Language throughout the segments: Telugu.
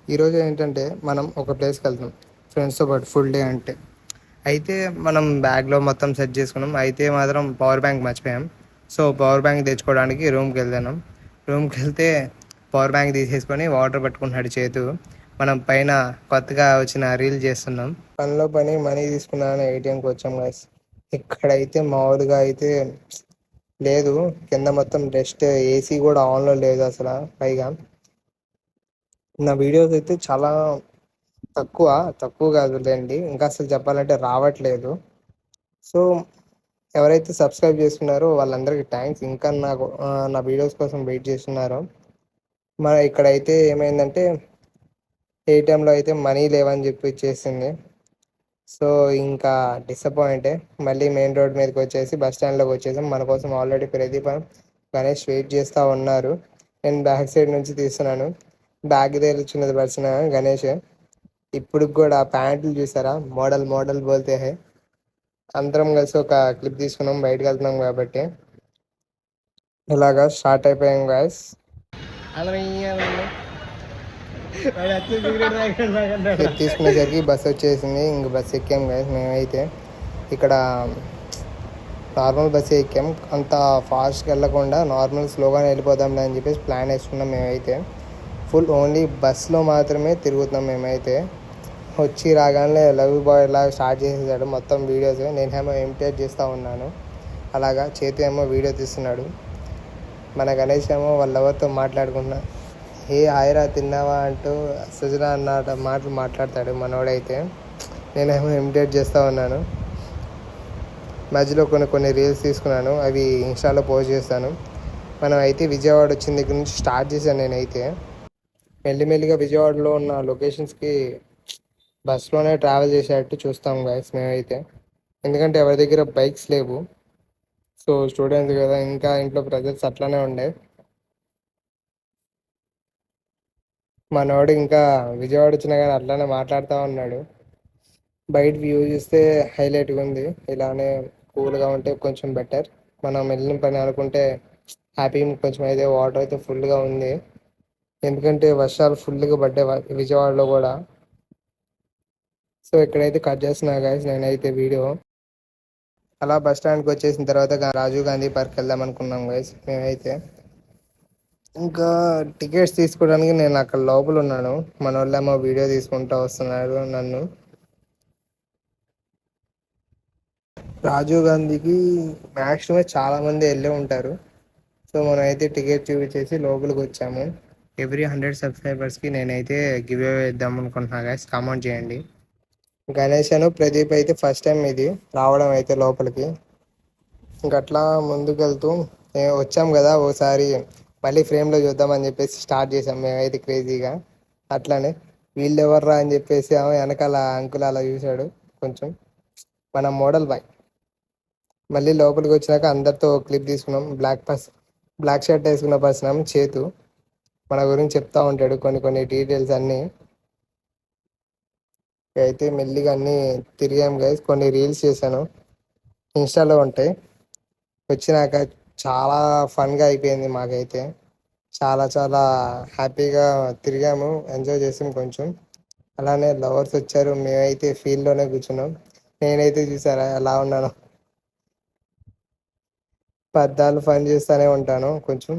ఈరోజు ఏంటంటే మనం ఒక ప్లేస్కి వెళ్తాం ఫ్రెండ్స్తో పాటు ఫుల్ డే అంటే. అయితే మనం బ్యాగ్లో మొత్తం సెట్ చేసుకున్నాం. అయితే మాత్రం పవర్ బ్యాంక్ మర్చిపోయాం. సో పవర్ బ్యాంక్ తెచ్చుకోవడానికి రూమ్కి వెళ్తాను. రూమ్కి వెళ్తే పవర్ బ్యాంక్ తీసేసుకొని వాటర్ పట్టుకుంటున్నాడు చేతు. మనం పైన కొత్తగా వచ్చిన రీల్ చేస్తున్నాం. పనిలో పని మనీ తీసుకున్నాను, ఏటీఎంకి వచ్చాం గైస్. ఇక్కడైతే మామూలుగా అయితే లేదు, కింద మొత్తం డస్ట్, ఏసీ కూడా ఆన్లో లేదు అసలు. పైగా నా వీడియోస్ అయితే చాలా తక్కువ తక్కువ కాదులేండి, ఇంకా అసలు చెప్పాలంటే రావట్లేదు. సో ఎవరైతే సబ్స్క్రైబ్ చేసుకున్నారో వాళ్ళందరికీ థ్యాంక్స్. ఇంకా నాకు నా వీడియోస్ కోసం వెయిట్ చేస్తున్నారు. మన ఇక్కడైతే ఏమైందంటే ఏటీఎంలో అయితే మనీ లేవని చెప్పి ఇచ్చేసింది. సో ఇంకా డిసప్పాయింటే. మళ్ళీ మెయిన్ రోడ్ మీదకి వచ్చేసి బస్ స్టాండ్లోకి వచ్చేసాం. మన కోసం ఆల్రెడీ ప్రదీప్, గణేష్ వెయిట్ చేస్తూ ఉన్నారు. నేను బ్యాక్ సైడ్ నుంచి తీస్తున్నాను. బ్యాగ్ చిన్నది పర్సిన గణేష్. ఇప్పుడు కూడా ప్యాంట్లు చూసారా, మోడల్ మోడల్ బోల్తే హై. అందరం కలిసి ఒక క్లిప్ తీసుకున్నాం, బయటకు వెళ్తున్నాం కాబట్టి. ఇలాగా స్టార్ట్ అయిపోయాం గాయస్. క్లిప్ తీసుకునేసరికి బస్ వచ్చేసింది. ఇంక బస్ ఎక్కాం గాయస్. మేమైతే ఇక్కడ నార్మల్ బస్సు ఎక్కాం. అంత ఫాస్ట్గా వెళ్ళకుండా నార్మల్ స్లోగానే వెళ్ళిపోదాంలే అని చెప్పేసి ప్లాన్ వేసుకున్నాం. మేమైతే ఫుల్ ఓన్లీ బస్లో మాత్రమే తిరుగుతున్నాం. మేమైతే వచ్చి రాగానే లవ్ బాయ్ ఇలా స్టార్ట్ చేసేసాడు మొత్తం వీడియోస్. నేనేమో ఇమిటేట్ చేస్తూ ఉన్నాను. అలాగా చేతి ఏమో వీడియో తీస్తున్నాడు. మన గణేష్ ఏమో వాళ్ళ ఎవరితో మాట్లాడుకున్నా, ఏ హాయిరా తిన్నావా అంటూ సుజనా అన్న మాటలు మాట్లాడతాడు మనోడైతే. నేనేమో ఇమిటేట్ చేస్తూ ఉన్నాను. మధ్యలో కొన్ని రీల్స్ తీసుకున్నాను, అవి ఇన్స్టాలో పోస్ట్ చేస్తాను. మనం అయితే విజయవాడ వచ్చిన దగ్గర నుంచి స్టార్ట్ చేశాను. నేనైతే మెల్లిమెల్లిగా విజయవాడలో ఉన్న లొకేషన్స్కి బస్లోనే ట్రావెల్ చేసేటట్టు చూస్తాం గాయస్ మేమైతే. ఎందుకంటే ఎవరి దగ్గర బైక్స్ లేవు. సో స్టూడెంట్స్ కదా, ఇంకా ఇంట్లో ప్రెజర్స్ అట్లానే ఉండే. మనోడు ఇంకా విజయవాడ వచ్చినా కానీ అట్లానే మాట్లాడుతూ ఉన్నాడు. బయట వ్యూ చూస్తే హైలైట్గా ఉంది. ఇలానే కూల్గా ఉంటే కొంచెం బెటర్. మనం వెళ్ళిన పని అనుకుంటే హ్యాపీగా కొంచెం అయితే వాటర్ అయితే ఫుల్గా ఉంది. ఎందుకంటే వర్షాలు ఫుల్గా పడ్డాయి విజయవాడలో కూడా. సో ఇక్కడైతే కట్ చేస్తున్నా గాయస్ నేనైతే వీడియో. అలా బస్ స్టాండ్కి వచ్చేసిన తర్వాత రాజీవ్ గాంధీ పార్క్ వెళ్దాం అనుకున్నాం గైస్ మేమైతే. ఇంకా టికెట్స్ తీసుకోవడానికి నేను అక్కడ లోపల ఉన్నాను. మన వాళ్ళేమో వీడియో తీసుకుంటూ వస్తున్నారు నన్ను. రాజీవ్ గాంధీకి మ్యాక్సిమం చాలామంది వెళ్ళే ఉంటారు. సో మనం అయితే టికెట్ చూపించేసి లోపలికి వచ్చాము. ఎవ్రీ 100 సబ్స్క్రైబర్స్కి నేనైతే గివ్ అవే ఇద్దాం అనుకుంటున్నా గైస్, కామెంట్ చేయండి. గణేష్ అను ప్రదీప్ అయితే ఫస్ట్ టైం ఇది రావడం అయితే లోపలికి. ఇంకట్లా ముందుకు వెళ్తూ వచ్చాం కదా ఓసారి, మళ్ళీ ఫ్రేమ్లో చూద్దామని చెప్పేసి స్టార్ట్ చేసాం మేమైతే క్రేజీగా. అట్లానే వీళ్ళు ఎవర్రా అని చెప్పేసి వెనకాల అంకుల్ అలా చూశాడు కొంచెం, మన మోడల్ బాయ్. మళ్ళీ లోపలికి వచ్చినాక అందరితో క్లిప్ తీసుకున్నాం. బ్లాక్ షర్ట్ వేసుకున్న పర్సన్ చేతు మన గురించి చెప్తా ఉంటాడు కొన్ని డీటెయిల్స్ అన్నీ. అయితే మెల్లిగా అన్నీ తిరిగాం గైస్. కొన్ని రీల్స్ చేశాను, ఇన్స్టాలో ఉంటాయి. వచ్చినాక చాలా ఫన్గా అయిపోయింది మాకైతే. చాలా చాలా హ్యాపీగా తిరిగాము, ఎంజాయ్ చేసాం కొంచెం. అలానే లవర్స్ వచ్చారు, మేమైతే ఫీల్డ్లోనే కూర్చున్నాం. నేనైతే చూసారా ఎలా ఉన్నాను, పద్దాలు ఫన్ చేస్తూనే ఉంటాను కొంచెం.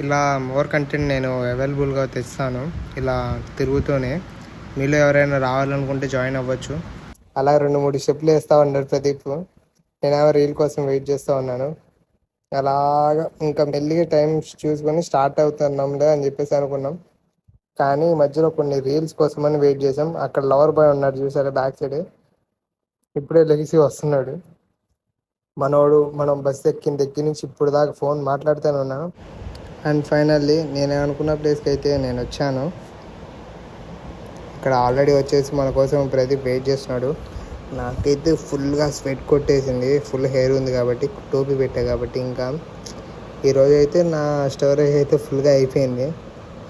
ఇలా మోర్ కంటెంట్ నేను అవైలబుల్గా తెస్తాను ఇలా తిరుగుతూనే. మీలో ఎవరైనా రావాలనుకుంటే జాయిన్ అవ్వచ్చు. అలా 2-3 స్టెప్లు వేస్తూ ఉన్నాడు ప్రదీప్. నేనేమో రీల్ కోసం వెయిట్ చేస్తూ ఉన్నాను. అలాగా ఇంకా మెల్లిగా టైం చూసుకొని స్టార్ట్ అవుతున్నాంలే అని చెప్పేసి అనుకున్నాం. కానీ మధ్యలో కొన్ని రీల్స్ కోసమని వెయిట్ చేసాం. అక్కడ లవర్ బాయ్ ఉన్నాడు చూసారా బ్యాక్ సైడ్, ఇప్పుడే లెగిసి వస్తున్నాడు మనోడు. మనం బస్ ఎక్కిన దగ్గర నుంచి ఇప్పుడు దాకా ఫోన్ మాట్లాడుతూనే ఉన్నాను. అండ్ ఫైనల్లీ నేను అనుకున్న ప్లేస్కి అయితే నేను వచ్చాను. ఇక్కడ ఆల్రెడీ వచ్చేసి మన కోసం ప్రదీప్ వెయిట్ చేస్తున్నాడు. నాకైతే ఫుల్గా స్వెట్ కొట్టేసింది, ఫుల్ హెయిర్ ఉంది కాబట్టి, టోపీ పెట్టా కాబట్టి. ఇంకా ఈరోజు అయితే నా స్టోరేజ్ అయితే ఫుల్గా అయిపోయింది.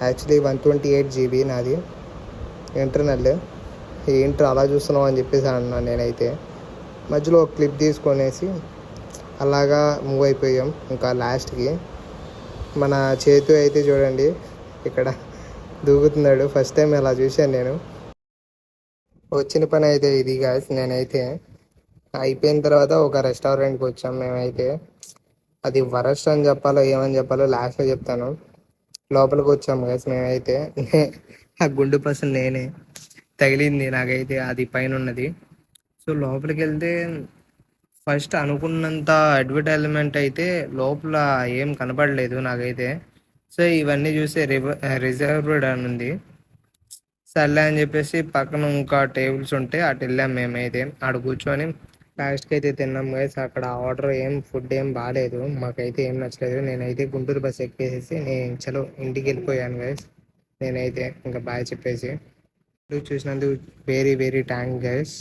యాక్చువల్లీ 128 GB నాది ఇంటర్నల్. ఏంటి అలా చూస్తున్నావు అని చెప్పేసి అన్నాను నేనైతే. మధ్యలో ఒక క్లిప్ తీసుకొనేసి అలాగా మూవ్ అయిపోయాం. ఇంకా లాస్ట్కి మన చేతు అయితే చూడండి ఇక్కడ దూకుతున్నాడు. ఫస్ట్ టైం అలా చూశాను నేను. వచ్చిన పని అయితే ఇది గాయస్. నేనైతే అయిపోయిన తర్వాత ఒక రెస్టారెంట్కి వచ్చాం మేమైతే. అది వరస్ట్ అని చెప్పాలో ఏమని చెప్పాలో లాస్ట్లో చెప్తాను. లోపలికి వచ్చాము గైస్ మేమైతే. ఆ గుండు పర్సన్ నేనే, తగిలింది నాకైతే అది పైన ఉన్నది. సో లోపలికి వెళ్తే ఫస్ట్ అనుకున్నంత అడ్వర్టైజ్మెంట్ అయితే లోపల ఏం కనపడలేదు నాకైతే. సో ఇవన్నీ చూసి రిజర్వ్డ్ అని ఉంది. సర్లే అని చెప్పేసి పక్కన ఇంకా టేబుల్స్ ఉంటే అటు వెళ్ళాం మేమైతే. ఆడ కూర్చొని లాస్ట్కి అయితే తిన్నాం గైస్. అక్కడ ఆర్డర్ ఫుడ్ ఏం బాగాలేదు, మాకైతే ఏం నచ్చలేదు. నేనైతే గుంటూరు బస్ ఎక్కేసేసి నేను చలో ఇంటికి వెళ్ళిపోయాను గైస్. నేనైతే ఇంకా బాయ్ చెప్పేసి. చూసినందుకు వెరీ వెరీ థ్యాంక్ గైస్.